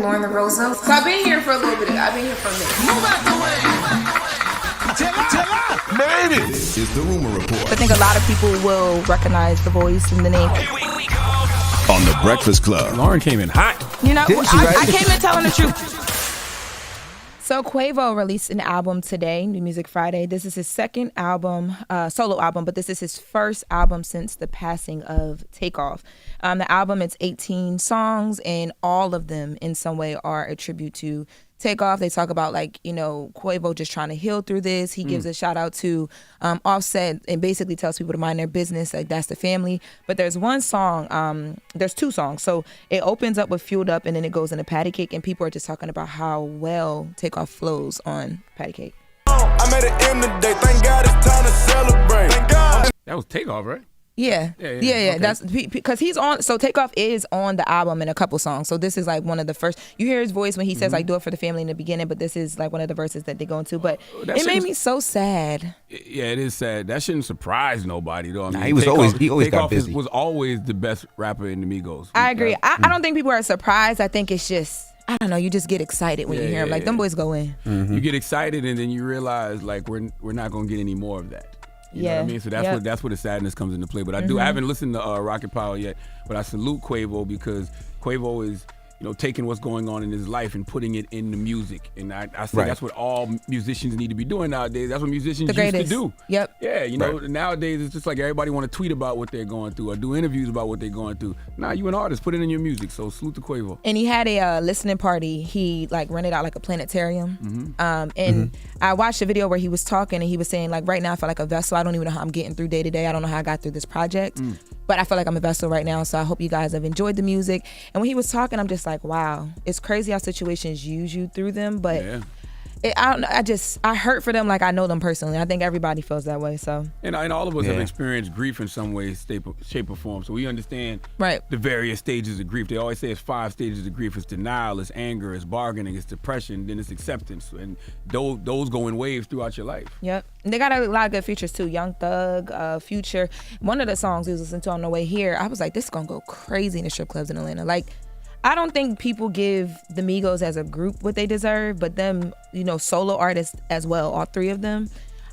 Lauren LaRosa. So I've been here for a little bit. I've been here for a minute. Move out the way. Tell her. Made it. This is the Rumor Report. I think a lot of people will recognize the voice and the name. On the Breakfast Club. Lauren came in hot. You know, Didn't she, right? I came in telling the truth. So Quavo released an album today, New Music Friday. This is his second album, solo album, but this is his first album since the passing of Takeoff. The album, it's 18 songs, and all of them in some way are a tribute to Takeoff. They talk about, like, you know, Quavo just trying to heal through this. He gives a shout out to Offset and basically tells people to mind their business, like that's the family. But there's one song, there's two songs. So it opens up with Fueled Up and then it goes into Patty Cake, and people are just talking about how well Takeoff flows on Patty Cake. I made an M today. Thank God it's time to celebrate. Thank God. That was Takeoff, right? Yeah. Okay. That's because he's on. So Takeoff is on the album in a couple songs. So this is like one of the first. You hear his voice when he says like "Do it for the family" in the beginning, but this is like one of the verses that they go into. But it made me so sad. Yeah, it is sad. That shouldn't surprise nobody, though. I mean, He always got busy. Was always the best rapper in the Migos. I agree. I don't think people are surprised. I think it's just, I don't know. You just get excited when you hear him. Like them boys go in. You get excited and then you realize like we're not gonna get any more of that. You know what I mean? So that's where the sadness comes into play. But I haven't listened to Rocket Power yet, but I salute Quavo because Quavo is, you know, taking what's going on in his life and putting it in the music. And I say that's what all musicians need to be doing nowadays. That's what musicians used to do. Yep. Yeah, you know, nowadays it's just like everybody want to tweet about what they're going through or do interviews about what they're going through. Nah, you an artist, put it in your music. So salute to Quavo. And he had a listening party. He like rented out like a planetarium. And I watched a video where he was talking and he was saying like, right now I feel like a vessel. I don't even know how I'm getting through day to day. I don't know how I got through this project. But I feel like I'm a vessel right now, so I hope you guys have enjoyed the music. And when he was talking, I'm just like, wow, it's crazy how situations use you through them. But I hurt for them like I know them personally. I think everybody feels that way. So and all of us have experienced grief in some way, shape, or form. So we understand the various stages of grief. They always say it's 5 stages of grief. It's denial, it's anger, it's bargaining, it's depression, then it's acceptance. And those go in waves throughout your life. Yep. And they got a lot of good features too. Young Thug, Future. One of the songs we was listening to on the way here, I was like, this is gonna go crazy in the strip clubs in Atlanta. Like, I don't think people give the Migos as a group what they deserve, but them, you know, solo artists as well, all three of them,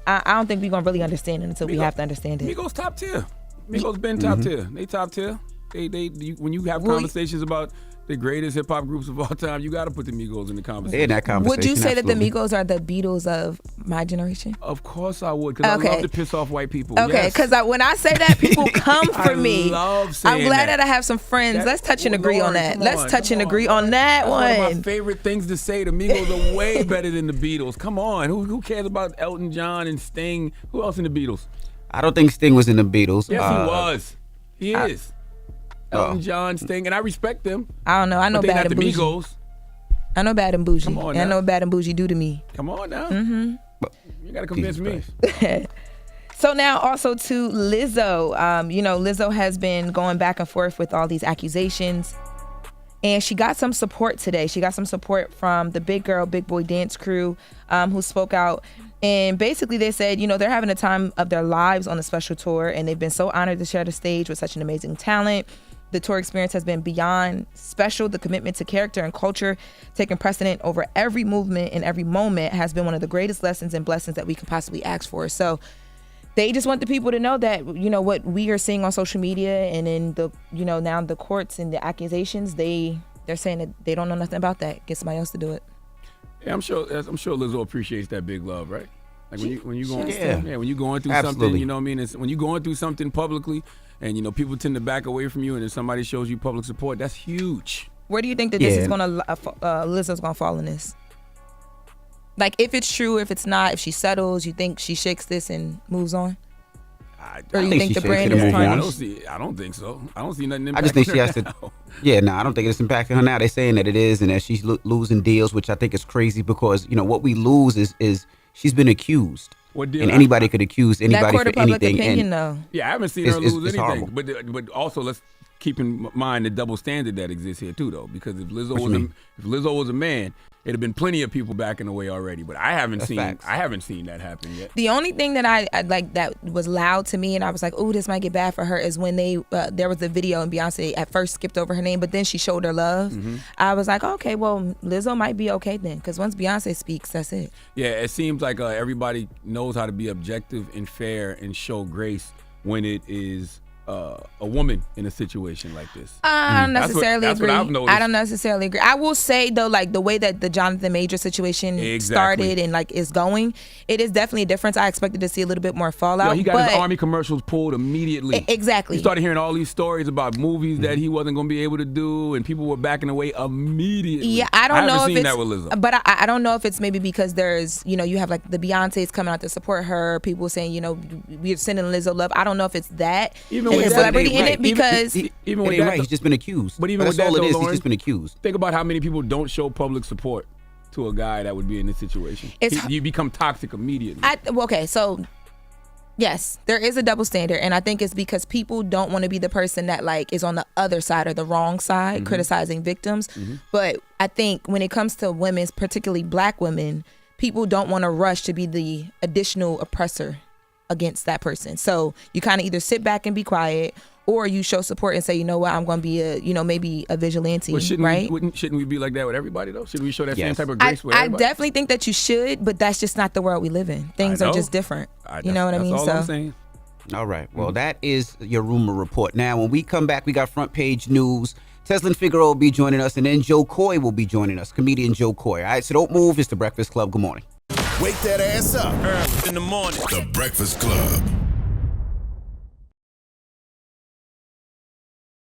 I don't think we're going to really understand it until we have to understand it. Migos top tier. Migos been top tier. They top tier. When you have conversations about the greatest hip hop groups of all time, you got to put the Migos in the conversation. In that conversation. Would you say that the Migos are the Beatles of my generation? Of course I would, because I love to piss off white people. Okay, because when I say that, people come for me. Love saying I'm glad that I have some friends. Let's touch and agree on that. Let's touch and agree on that one. One of my favorite things to say. The Migos are way better than the Beatles. Come on, who cares about Elton John and Sting? Who else in the Beatles? I don't think Sting was in the Beatles. Yes, he was. He is. Elton John, Sting, and I respect them. I don't know. I know Bad and Bougie. Migos. I know Bad and Bougie. Come on now. I know Bad and Bougie do to me. Come on now. You gotta convince me. So now also to Lizzo. You know, Lizzo has been going back and forth with all these accusations. And she got some support today. She got some support from the Big Girl, Big Boy dance crew who spoke out. And basically they said, you know, they're having a time of their lives on the special tour. And they've been so honored to share the stage with such an amazing talent. The tour experience has been beyond special. The commitment to character and culture, taking precedent over every movement and every moment, has been one of the greatest lessons and blessings that we could possibly ask for. So they just want the people to know that, you know, what we are seeing on social media and in the, you know, now the courts and the accusations, they're saying that they don't know nothing about that. Get somebody else to do it. Yeah, I'm sure Lizzo appreciates that big love, right? Like when you going, when you going through Absolutely. something, you know what I mean? It's when you going through something publicly, and you know people tend to back away from you, and then somebody shows you public support. That's huge. Where do you think that this is gonna Lizzo's gonna fall in this? Like, if it's true, if it's not, if she settles, you think she shakes this and moves on? Or you think the brand is tarnished? I don't think so. I don't see nothing impacting I just think she her has now. to. Yeah, no, I don't think it's impacting her now. They're saying that it is, and that she's losing deals, which I think is crazy because, you know, what we lose is she's been accused. What deal? And anybody could accuse anybody that court for of public anything. opinion, though. Yeah, I haven't seen her lose anything. horrible. But also keep in mind the double standard that exists here too, though, because if Lizzo was a man, it'd have been plenty of people backing away already. But I haven't seen that happen yet. The only thing that I like that was loud to me, and I was like, "Oh, this might get bad for her," is when there was a video and Beyonce at first skipped over her name, but then she showed her love. Mm-hmm. I was like, "Okay, well, Lizzo might be okay then," because once Beyonce speaks, that's it. Yeah, it seems like everybody knows how to be objective and fair and show grace when it is a woman in a situation like this. I don't necessarily agree. What I've noticed. I don't necessarily agree. I will say though, like the way that the Jonathan Major situation started and like is going, it is definitely a difference. I expected to see a little bit more fallout. Yo, he got his Army commercials pulled immediately. Exactly. He started hearing all these stories about movies that he wasn't going to be able to do, and people were backing away immediately. Yeah, I don't know if seen that with Lizzo. But I don't know if it's maybe because there's, you have like the Beyonces coming out to support her, people saying, we're sending Lizzo love. I don't know if it's that. Even with celebrity in it, because even with that, he's just been accused. But even that's with that, all it is. Lauren, He's just been accused. Think about how many people don't show public support to a guy that would be in this situation. You become toxic immediately. Okay, so yes, there is a double standard, and I think it's because people don't want to be the person that like is on the other side or the wrong side, criticizing victims. But I think when it comes to women, particularly Black women, people don't want to rush to be the additional oppressor against that person. So you kind of either sit back and be quiet, or you show support and say, you know what, I'm going to be maybe a vigilante, right? Shouldn't we be like that with everybody though? Shouldn't we show that same type of grace with everybody? I definitely think that you should, but that's just not the world we live in. Things are just different. You know what I mean? That's all I'm saying. All right. Well, that is your rumor report. Now, when we come back, we got front page news. Teslin Figueroa will be joining us, and then Joe Coy will be joining us, comedian Joe Coy. All right, so don't move. It's The Breakfast Club. Good morning. Wake that ass up early in the morning. The Breakfast Club.